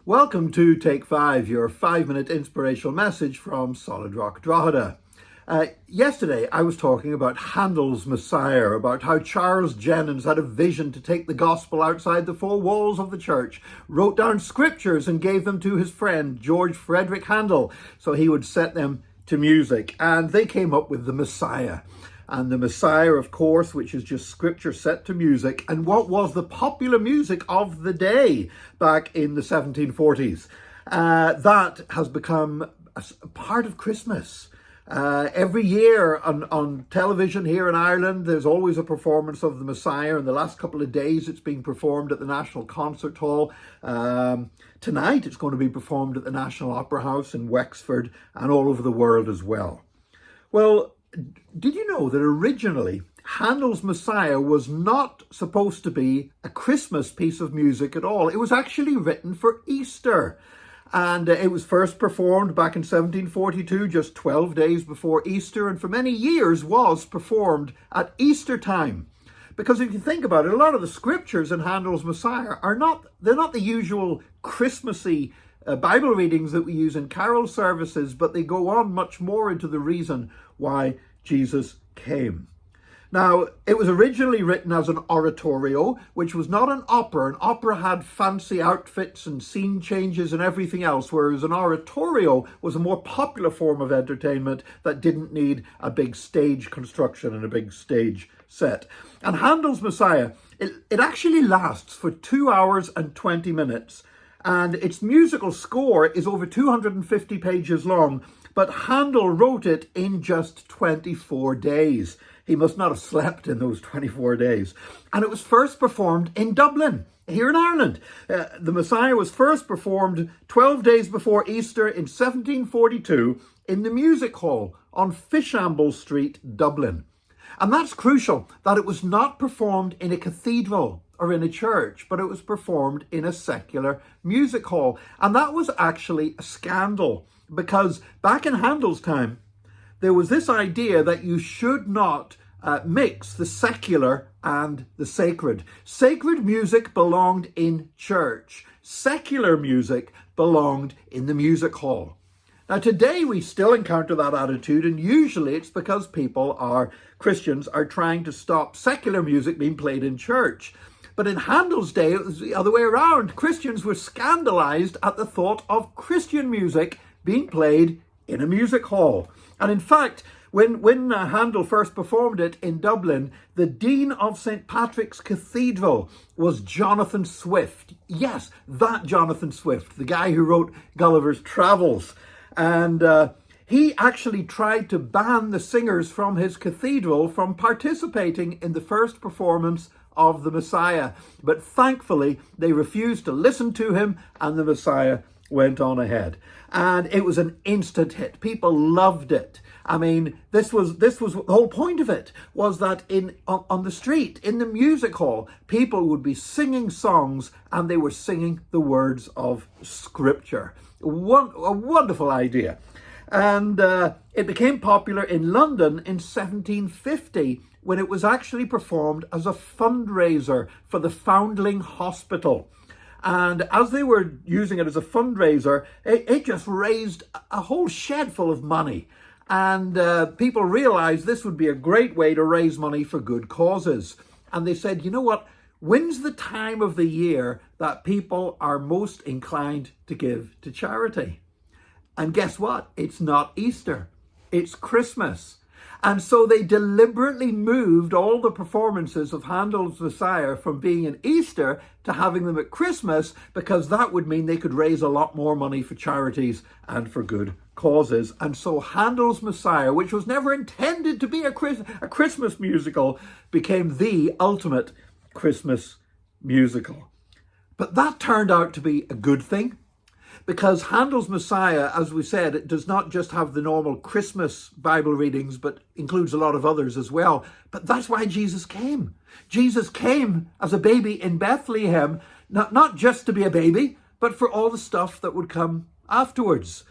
Welcome to Take 5, your 5-minute inspirational message from Solid Rock Drogheda. Yesterday I was talking about Handel's Messiah, about how Charles Jennens had a vision to take the gospel outside the four walls of the church, wrote down scriptures and gave them to his friend George Frederick Handel so he would set them to music, and they came up with the Messiah. And the Messiah, of course, which is just scripture set to music, and what was the popular music of the day back in the 1740s. That has become a part of Christmas. Every year on television here in Ireland, there's always a performance of the Messiah. In the last couple of days, it's being performed at the National Concert Hall. Tonight, it's going to be performed at the National Opera House in Wexford and all over the world as well. Well, did you know that originally Handel's Messiah was not supposed to be a Christmas piece of music at all? It was actually written for Easter. And it was first performed back in 1742, just 12 days before Easter, and for many years was performed at Easter time. Because if you think about it, a lot of the scriptures in Handel's Messiah they're not the usual Christmassy Bible readings that we use in carol services, but they go on much more into the reason why Jesus came. Now, it was originally written as an oratorio, which was not an opera. An opera had fancy outfits and scene changes and everything else, whereas an oratorio was a more popular form of entertainment that didn't need a big stage construction and a big stage set. And Handel's Messiah, it actually lasts for 2 hours and 20 minutes. And its musical score is over 250 pages long, but Handel wrote it in just 24 days. He must not have slept in those 24 days. And it was first performed in Dublin, here in Ireland. The Messiah was first performed 12 days before Easter in 1742 in the Music Hall on Fishamble Street, Dublin. And that's crucial, that it was not performed in a cathedral or in a church, but it was performed in a secular music hall. And that was actually a scandal, because back in Handel's time, there was this idea that you should not mix the secular and the sacred. Sacred music belonged in church. Secular music belonged in the music hall. Now, today we still encounter that attitude, and usually it's because Christians are trying to stop secular music being played in church. But in Handel's day, it was the other way around. Christians were scandalized at the thought of Christian music being played in a music hall. And in fact, when Handel first performed it in Dublin, the Dean of St. Patrick's Cathedral was Jonathan Swift. Yes, that Jonathan Swift, the guy who wrote Gulliver's Travels. And he actually tried to ban the singers from his cathedral from participating in the first performance of the Messiah. But thankfully, they refused to listen to him, and the Messiah went on ahead. And it was an instant hit. People loved it. I mean, this was the whole point of it, was that on the street, in the music hall, people would be singing songs, and they were singing the words of Scripture. A wonderful idea. And it became popular in London in 1750, when it was actually performed as a fundraiser for the Foundling Hospital. And as they were using it as a fundraiser, it just raised a whole shed full of money. And people realized this would be a great way to raise money for good causes. And they said, you know what? When's the time of the year that people are most inclined to give to charity? And guess what? It's not Easter. It's Christmas. And so they deliberately moved all the performances of Handel's Messiah from being in Easter to having them at Christmas, because that would mean they could raise a lot more money for charities and for good causes. And so Handel's Messiah, which was never intended to be a Christmas musical, became the ultimate Christmas musical. But that turned out to be a good thing, because Handel's Messiah, as we said, it does not just have the normal Christmas Bible readings, but includes a lot of others as well. But that's why Jesus came. Jesus came as a baby in Bethlehem, not just to be a baby, but for all the stuff that would come afterwards.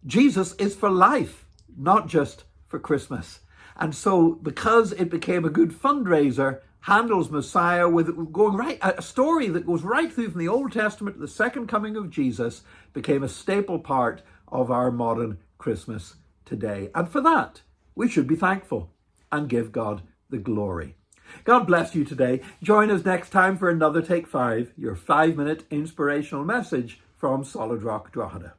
Jesus is for life, not just for Christmas. And so because it became a good fundraiser, Handel's Messiah, with going right, a story that goes right through from the Old Testament to the second coming of Jesus, became a staple part of our modern Christmas today. And for that, we should be thankful and give God the glory. God bless you today. Join us next time for another Take 5, your 5-minute inspirational message from Solid Rock Drogheda.